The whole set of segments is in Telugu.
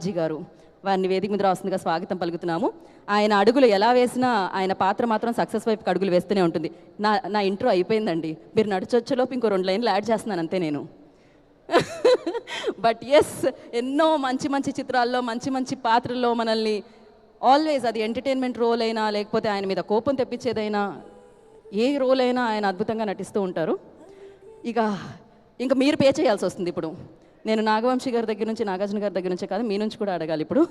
బాబ్జీ గారు. వారిని వేదిక మీద రాస్తుందిగా స్వాగతం పలుకుతున్నాము. ఆయన అడుగులు ఎలా వేసినా ఆయన పాత్ర మాత్రం సక్సెస్ వైపుకి అడుగులు వేస్తూనే ఉంటుంది. నా ఇంట్రో అయిపోయిందండి. మీరు నడిచొచ్చేలోపు ఇంకో 2 లైన్లు యాడ్ చేస్తున్నాను అంతే నేను. బట్ ఎస్, ఎన్నో మంచి మంచి చిత్రాల్లో మంచి మంచి పాత్రల్లో మనల్ని ఆల్వేస్, అది ఎంటర్టైన్మెంట్ రోల్ అయినా లేకపోతే ఆయన మీద కోపం తెప్పించేదైనా ఏ రోల్ అయినా ఆయన అద్భుతంగా నటిస్తూ ఉంటారు. ఇంకా మీరు పే చేయాల్సి వస్తుంది ఇప్పుడు. నేను నాగవంశీ గారి దగ్గర నుంచి, నాగార్జున గారి దగ్గర నుంచే కాదు, మీ నుంచి కూడా అడగాలి ఇప్పుడు.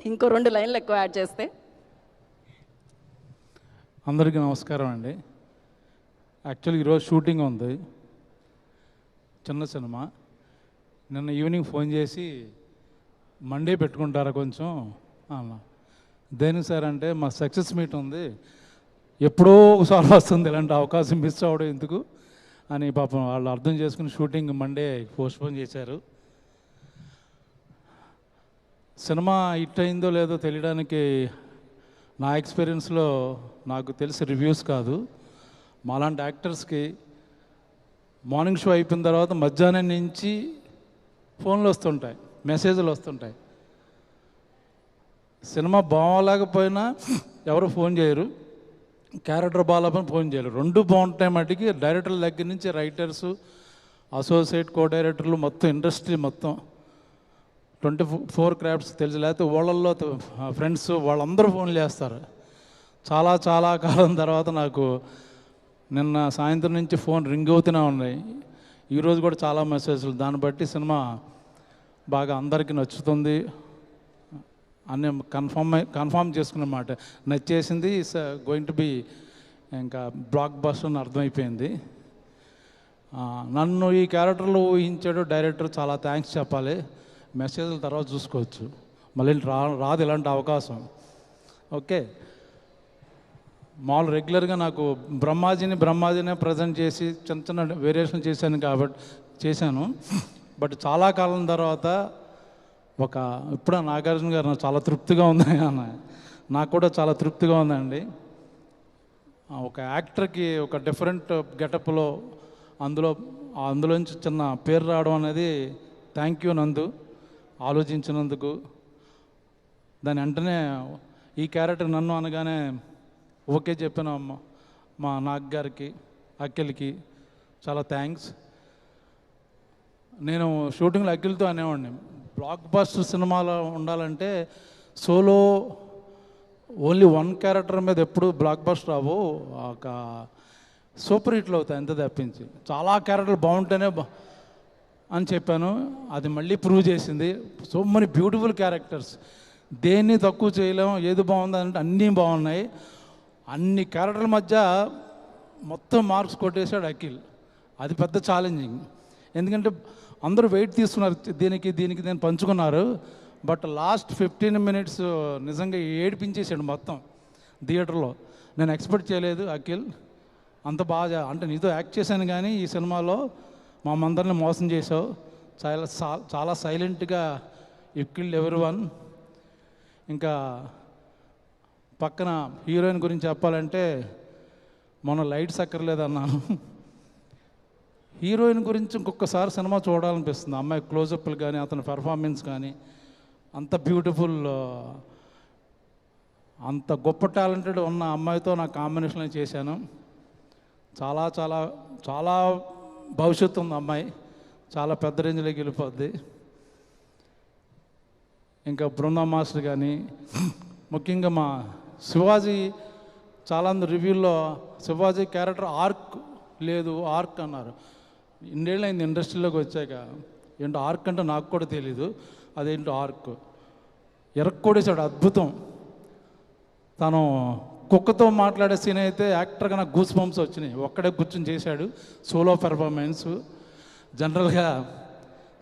ఇంకో 2 లైన్లు ఎక్కువ యాడ్ చేస్తే. అందరికీ నమస్కారం అండి. యాక్చువల్లీ ఈరోజు షూటింగ్ ఉంది, చిన్న సినిమా. నిన్న ఈవినింగ్ ఫోన్ చేసి మండే పెట్టుకుంటారా కొంచెం అన్న. దేనికి సార్ అంటే మా సక్సెస్ మీట్ ఉంది, ఎప్పుడో ఒకసారి వస్తుంది, ఇలాంటి అవకాశం మిస్ అవ్వడం ఎందుకు అని పాపం వాళ్ళు అర్థం చేసుకుని షూటింగ్ మండే పోస్ట్పోన్ చేశారు. సినిమా హిట్ అయిందో లేదో తెలియడానికి నా ఎక్స్పీరియన్స్లో నాకు తెలిసి రివ్యూస్ కాదు, మాలాంటి యాక్టర్స్కి మార్నింగ్ షో అయిపోయిన తర్వాత మధ్యాహ్నం నుంచి ఫోన్లు వస్తుంటాయి, మెసేజ్లు వస్తుంటాయి. సినిమా బాగోలేకపోయినా ఎవరు ఫోన్ చేయరు, క్యారెక్టర్ బాగాలేకపోయినా ఫోన్ చేయరు. 2 బాగుంటాయి మటుకి. డైరెక్టర్ల దగ్గర నుంచి రైటర్సు, అసోసియేట్ కో డైరెక్టర్లు, మొత్తం ఇండస్ట్రీ మొత్తం 24 క్రాఫ్ట్స్ తెలుసు, లేకపోతే వాళ్ళల్లో ఫ్రెండ్స్ వాళ్ళందరూ ఫోన్లు చేస్తారు. చాలా చాలా కాలం తర్వాత నాకు నిన్న సాయంత్రం నుంచి ఫోన్ రింగ్ అవుతూనే ఉన్నాయి. ఈరోజు కూడా చాలా మెసేజ్లు. దాన్ని బట్టి సినిమా బాగా అందరికీ నచ్చుతుంది అని కన్ఫామ్ చేసుకున్నమాట. నచ్చేసింది, ఇట్స్ గోయింగ్ టు బి ఇంకా బ్లాక్ బస్టర్ అని అర్థమైపోయింది. నన్ను ఈ క్యారెక్టర్లో ఊహించాడు డైరెక్టర్, చాలా థ్యాంక్స్ చెప్పాలి. మెసేజ్ల తర్వాత చూసుకోవచ్చు, మళ్ళీ రాదు ఇలాంటి అవకాశం. ఓకే, మామూలు రెగ్యులర్గా నాకు బ్రహ్మాజీనే ప్రజెంట్ చేసి చిన్న చిన్న వేరియేషన్ చేశాను. బట్ చాలా కాలం తర్వాత ఇప్పుడు నాగార్జున గారు నాకు చాలా తృప్తిగా ఉంది అన్న, నాకు కూడా చాలా తృప్తిగా ఉందండి. ఒక యాక్టర్కి ఒక డిఫరెంట్ గెటప్లో అందులోంచి చిన్న పేరు రావడం అనేది థ్యాంక్ యూ నందు, ఆలోచించినందుకు. దాని వెంటనే ఈ క్యారెక్టర్ నన్ను అనగానే ఓకే చెప్పాను మా నాగ్ గారికి, అఖిల్కి చాలా థ్యాంక్స్. నేను షూటింగ్లో అఖిల్తో అనేవాడిని, బ్లాక్ బస్టర్ సినిమాలో ఉండాలంటే సోలో ఓన్లీ 1 క్యారెక్టర్ మీద ఎప్పుడు బ్లాక్ బస్టర్ రావు, ఒక సూపర్ హిట్లు అవుతాయి ఎంత తప్పించి. చాలా క్యారెక్టర్లు బాగుంటేనే అని చెప్పాను. అది మళ్ళీ ప్రూవ్ చేసింది. సో మెనీ బ్యూటిఫుల్ క్యారెక్టర్స్, దేన్ని తక్కువ చేయలేము. ఏది బాగుందంటే అన్నీ బాగున్నాయి. అన్ని క్యారెక్టర్ల మధ్య మొత్తం మార్క్స్ కొట్టేశాడు అఖిల్. అది పెద్ద ఛాలెంజింగ్, ఎందుకంటే అందరూ వెయిట్ తీసుకున్నారు, దీనికి నేను పంచుకున్నారు. బట్ లాస్ట్ 15 మినిట్స్ నిజంగా ఏడిపించేసాడు మొత్తం థియేటర్లో. నేను ఎక్స్పెక్ట్ చేయలేదు అఖిల్ అంత బాగా. అంటే నీతో యాక్ట్ చేశాను కానీ ఈ సినిమాలో మా అందరిని మోసం చేసావు. చాలా సైలెంట్గా యు కిల్డ్ ఎవ్రీవన్. ఇంకా పక్కన హీరోయిన్ గురించి చెప్పాలంటే మొన్న లైట్స్ అక్కర్లేదన్నాను. హీరోయిన్ గురించి ఇంకొకసారి సినిమా చూడాలనిపిస్తుంది. అమ్మాయి క్లోజప్లు కానీ అతని పెర్ఫార్మెన్స్ కానీ అంత బ్యూటిఫుల్, అంత గొప్ప టాలెంటెడ్ ఉన్న అమ్మాయితో నా కాంబినేషన్లో చేశాను. చాలా చాలా చాలా భవిష్యత్తు ఉంది అమ్మాయి, చాలా పెద్ద రేంజ్లోకి వెళ్ళిపోద్ది. ఇంకా బృందా మాస్టర్ కానీ, ముఖ్యంగా మా శివాజీ, చాలామంది రివ్యూల్లో శివాజీ క్యారెక్టర్ ఆర్క్ అన్నారు. ఇన్నేళ్ళు అయింది ఇండస్ట్రీలోకి వచ్చాక, ఏంటో ఆర్క్ అంటే నాకు కూడా తెలీదు. అదేంటో ఆర్క్ ఎరక్కొడేశాడు, అద్భుతం. తను కుక్కతో మాట్లాడే సీన్ అయితే యాక్టర్గా నాకు గూస్ బంప్స్ వచ్చినాయి. ఒక్కడే కూర్చొని చేశాడు సోలో పెర్ఫార్మెన్స్. జనరల్గా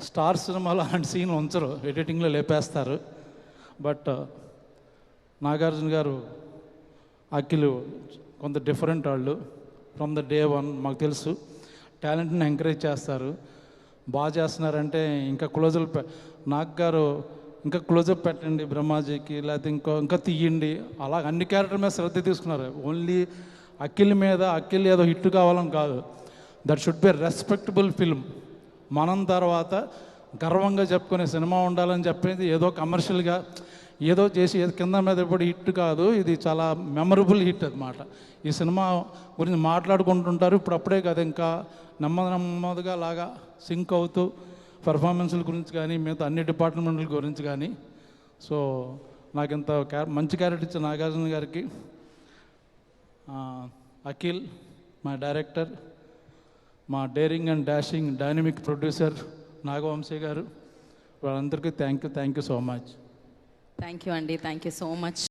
స్టార్ సినిమాలో అలాంటి సీన్ ఉంచరు, ఎడిటింగ్లో లేపేస్తారు. బట్ నాగార్జున గారు, అఖిల్ కొంత డిఫరెంట్ వాళ్ళు. ఫ్రమ్ ద డే 1 మాకు తెలుసు, టాలెంట్ని ఎంకరేజ్ చేస్తారు. బాగా చేస్తున్నారంటే ఇంకా క్లోజప్, నాగ్ గారు ఇంకా క్లోజప్ పెట్టండి బ్రహ్మాజీకి, లేకపోతే ఇంకా తీయండి, అలా అన్ని క్యారెక్టర్ మీద శ్రద్ధ తీసుకున్నారు. ఓన్లీ అఖిల్ ఏదో హిట్ కావాలని కాదు. That should be respectable film. మనం తర్వాత గర్వంగా చెప్పుకునే సినిమా ఉండాలని చెప్పేది ఏదో కమర్షియల్గా ఏదో చేసి కింద మీద ఇప్పుడు హిట్ కాదు, ఇది చాలా మెమరబుల్ హిట్ అన్నమాట. ఈ సినిమా గురించి మాట్లాడుకుంటుంటారు ఇప్పుడప్పుడే కదా, ఇంకా నెమ్మదిగా లాగా సింక్ అవుతూ పెర్ఫార్మెన్స్ల గురించి కానీ మిగతా అన్ని డిపార్ట్మెంట్ల గురించి కానీ. సో నాకు ఇంత మంచి క్యారెక్టర్ ఇచ్చిన నాగార్జున గారికి, అఖిల్ మా డైరెక్టర్, మా daring and dashing dynamic producer Nagavamsi గారు, వాళ్ళందరికీ thank you so much. Thank you అండి, థ్యాంక్ యూ సో మచ్.